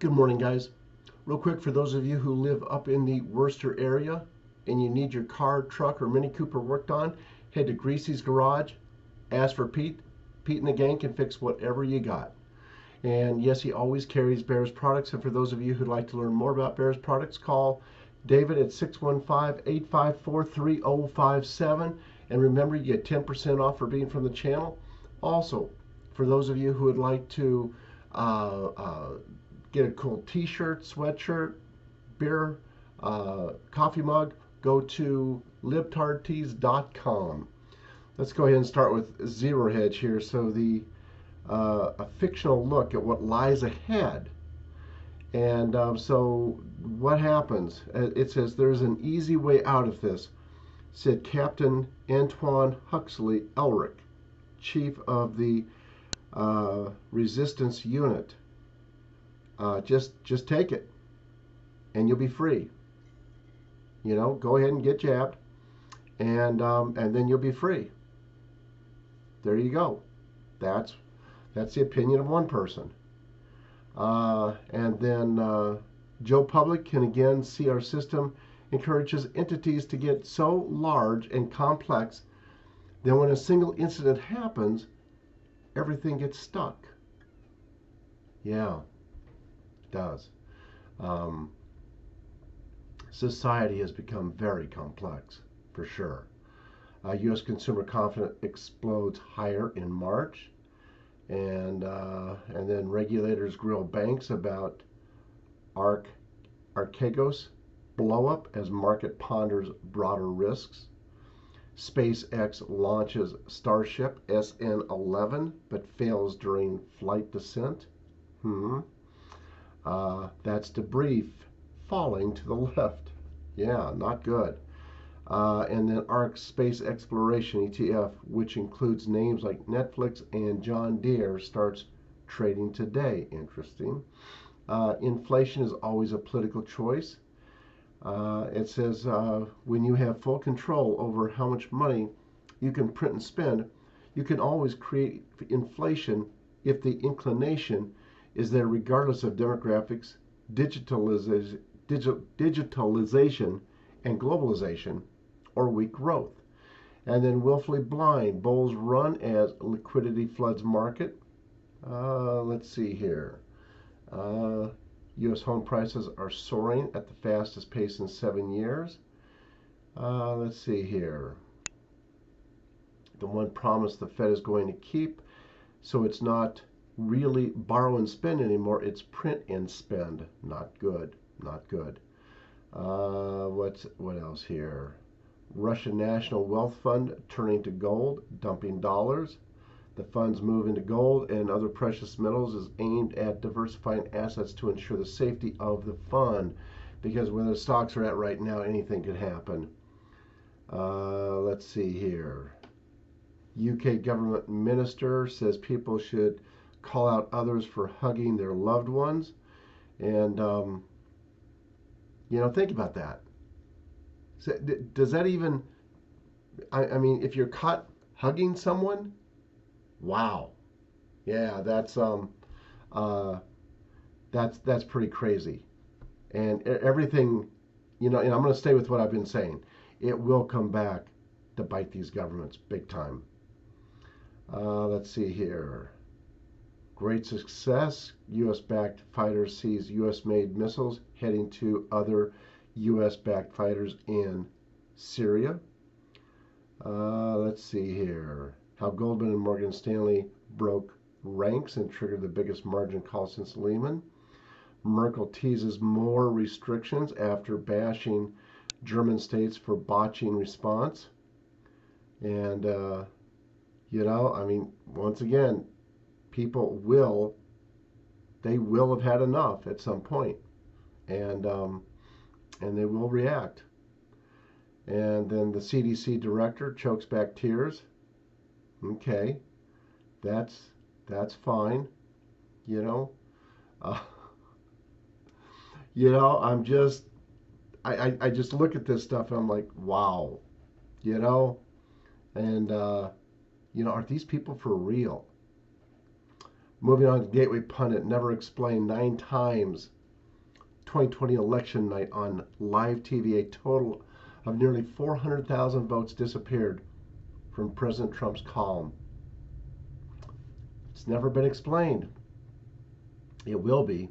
Good morning, guys. Real quick, for those of you who live up in the Worcester area and you need your car, truck, or Mini Cooper worked on, head to Greasy's Garage. Ask for Pete. Pete and the gang can fix whatever you got. And yes, he always carries Bears products. And for those of you who'd like to learn more about Bears products, call David at 615-854-3057. And remember, you get 10% off for being from the channel. Also, for those of you who would like to uh, uh, get a cool t-shirt, sweatshirt, beer, coffee mug, go to libtardtees.com. Let's go ahead and start with Zero Hedge here. So a fictional look at what lies ahead. And so what happens? It says there's an easy way out of this, said Captain Antoine Huxley Elric, chief of the resistance unit. Just take it, and you'll be free. You know, go ahead and get jabbed, and then you'll be free. There you go. That's the opinion of one person. And then Joe Public can again see our system encourages entities to get so large and complex that when a single incident happens, everything gets stuck. Yeah, it does. Um, Society has become very complex, for sure. U.S. consumer confidence explodes higher in March, and then regulators grill banks about Archegos blowup as market ponders broader risks. SpaceX launches Starship SN-11 but fails during flight descent. That's debris falling to the left. Yeah, not good. And then ARC Space Exploration ETF, which includes names like Netflix and John Deere, starts trading today. Interesting. Inflation is always a political choice. It says when you have full control over how much money you can print and spend, you can always create inflation if the inclination is there, regardless of demographics, digitalization, and globalization, or weak growth. And then willfully blind, bulls run as liquidity floods market. Let's see here. U.S. home prices are soaring at the fastest pace in 7 years. Let's see here. The one promise the Fed is going to keep, so it's not really borrow and spend anymore, it's print and spend. Not good, not good. What else here? Russian National Wealth Fund turning to gold, dumping dollars. The fund's move into gold and other precious metals is aimed at diversifying assets to ensure the safety of the fund, because where the stocks are at right now, anything could happen. Let's see here. UK government minister says people should call out others for hugging their loved ones. And, think about that. So, does that even, I mean, if you're caught hugging someone, wow. Yeah, that's pretty crazy. And everything, and I'm going to stay with what I've been saying. It will come back to bite these governments big time. Let's see here. Great success. U.S.-backed fighter sees U.S.-made missiles heading to other U.S.-backed fighters in Syria. Let's see here. How Goldman and Morgan Stanley broke ranks and triggered the biggest margin call since Lehman. Merkel teases more restrictions after bashing German states for botching response. And, I mean, once again, people will have had enough at some point, and they will react. And then the CDC director chokes back tears. Okay, that's fine. Uh, I'm just I just look at this stuff and I'm like, wow, and are these people for real? Moving on to Gateway Pundit, never explained 9 times. 2020 election night on live TV, a total of nearly 400,000 votes disappeared from President Trump's column. It's never been explained. It will be.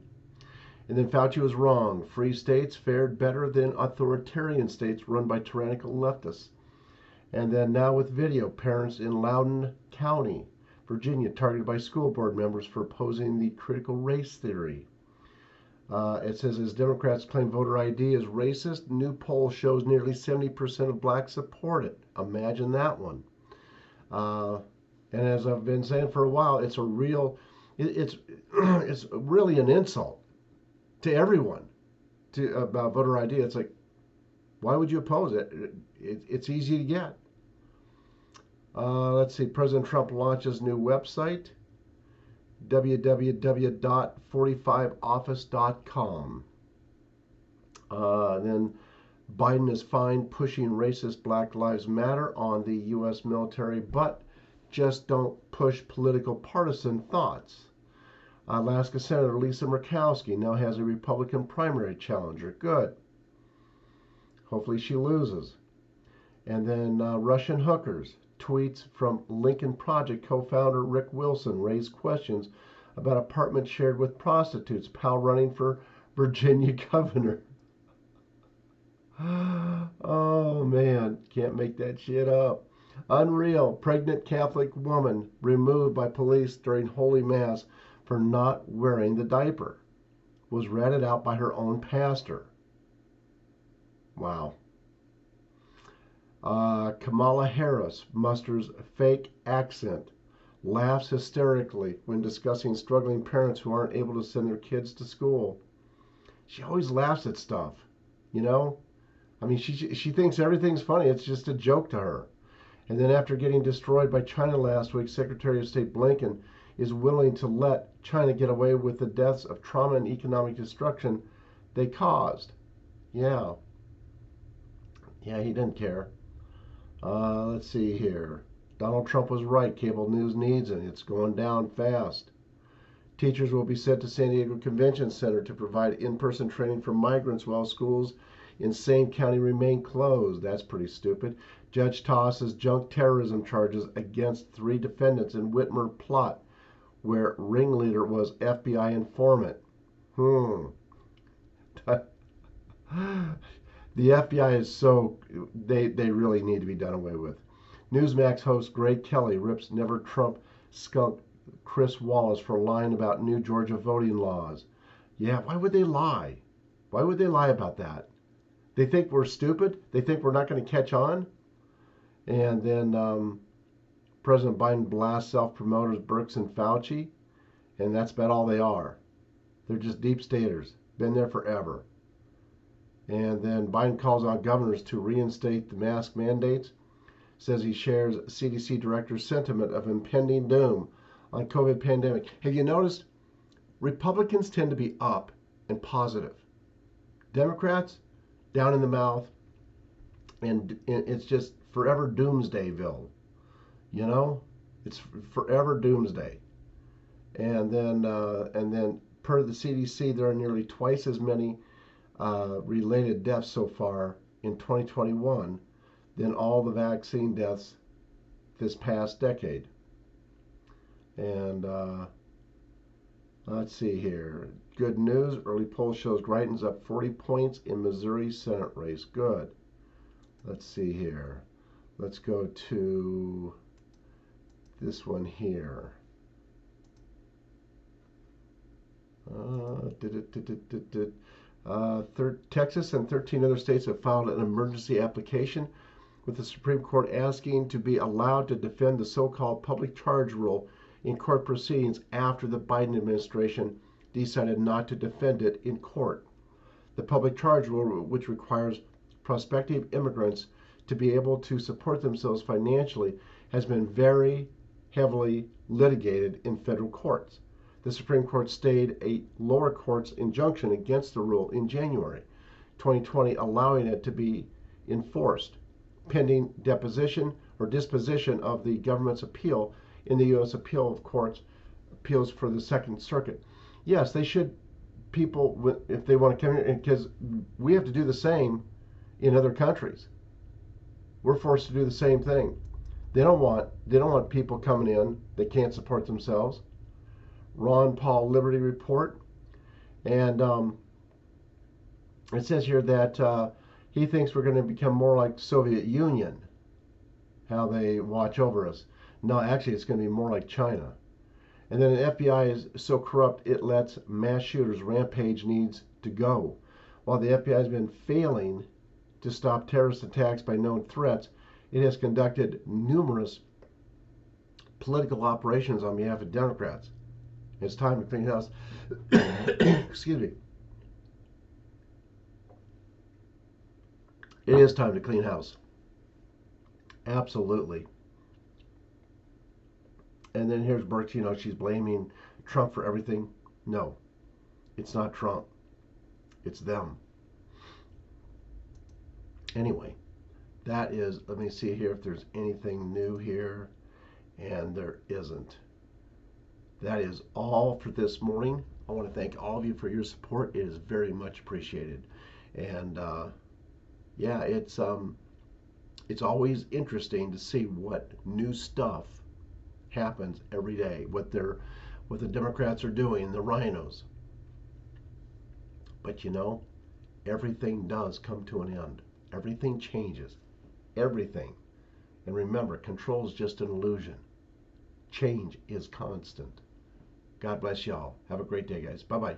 And then Fauci was wrong. Free states fared better than authoritarian states run by tyrannical leftists. And then now with video, parents in Loudoun County, Virginia, targeted by school board members for opposing the critical race theory. It says, as Democrats claim voter ID is racist, new poll shows nearly 70% of blacks support it. Imagine that one. And as I've been saying for a while, it's it's really an insult to everyone about voter ID. It's like, why would you oppose it? It's easy to get. Let's see. President Trump launches new website, www.45office.com. Then Biden is fine pushing racist Black Lives Matter on the U.S. military, but just don't push political partisan thoughts. Alaska Senator Lisa Murkowski now has a Republican primary challenger. Good. Hopefully she loses. And then Russian hookers. Tweets from Lincoln Project co-founder Rick Wilson raised questions about apartments shared with prostitutes. Powell running for Virginia governor. Oh man, can't make that shit up. Unreal. Pregnant Catholic woman removed by police during Holy Mass for not wearing the diaper. Was ratted out by her own pastor. Wow. Kamala Harris musters fake accent, laughs hysterically when discussing struggling parents who aren't able to send their kids to school. She always laughs at stuff, you know? I mean, she thinks everything's funny. It's just a joke to her. And then after getting destroyed by China last week, Secretary of State Blinken is willing to let China get away with the deaths of trauma and economic destruction they caused. Yeah. Yeah, he didn't care. Let's see here. Donald Trump was right. Cable news needs it. It's going down fast. Teachers will be sent to San Diego Convention Center to provide in-person training for migrants while schools in Same County remain closed. That's pretty stupid. Judge tosses junk terrorism charges against 3 defendants in Whitmer plot where ringleader was FBI informant. The FBI is so, they really need to be done away with. Newsmax host Greg Kelly rips Never Trump skunk Chris Wallace for lying about new Georgia voting laws. Yeah, why would they lie? Why would they lie about that? They think we're stupid? They think we're not going to catch on? And then President Biden blasts self-promoters Birx and Fauci, and that's about all they are. They're just deep staters. Been there forever. And then Biden calls on governors to reinstate the mask mandates. Says he shares CDC director's sentiment of impending doom on COVID pandemic. Have you noticed? Republicans tend to be up and positive. Democrats, down in the mouth. And it's just forever doomsdayville. You know? It's forever doomsday. And then per the CDC, there are nearly twice as many related deaths so far in 2021 than all the vaccine deaths this past decade. And let's see here. Good news. Early poll shows Greitens up 40 points in Missouri Senate race. Good. Let's see here. Let's go to this one here. Texas and 13 other states have filed an emergency application with the Supreme Court asking to be allowed to defend the so-called public charge rule in court proceedings after the Biden administration decided not to defend it in court. The public charge rule, which requires prospective immigrants to be able to support themselves financially, has been very heavily litigated in federal courts. The Supreme Court stayed a lower court's injunction against the rule in January 2020, allowing it to be enforced pending deposition or disposition of the government's appeal in the U.S. Appeal of Courts appeals for the Second Circuit. Yes, they should. People, if they want to come here, because we have to do the same in other countries. We're forced to do the same thing. They don't want people coming in that can't support themselves. Ron Paul Liberty Report, and it says here that he thinks we're going to become more like Soviet Union, how they watch over us. No, actually, it's going to be more like China. And then the FBI is so corrupt it lets mass shooters rampage needs to go. While the FBI has been failing to stop terrorist attacks by known threats, it has conducted numerous political operations on behalf of Democrats. It's time to clean house. Excuse me. It is time to clean house. Absolutely. And then here's Burke, she's blaming Trump for everything. No, it's not Trump. It's them. Anyway, that is, let me see here if there's anything new here. And there isn't. That is all for this morning. I want to thank all of you for your support. It is very much appreciated. And yeah, it's always interesting to see what new stuff happens every day, what the Democrats are doing, the rhinos. But everything does come to an end. Everything changes. Everything. And remember, control is just an illusion. Change is constant. God bless y'all. Have a great day, guys. Bye-bye.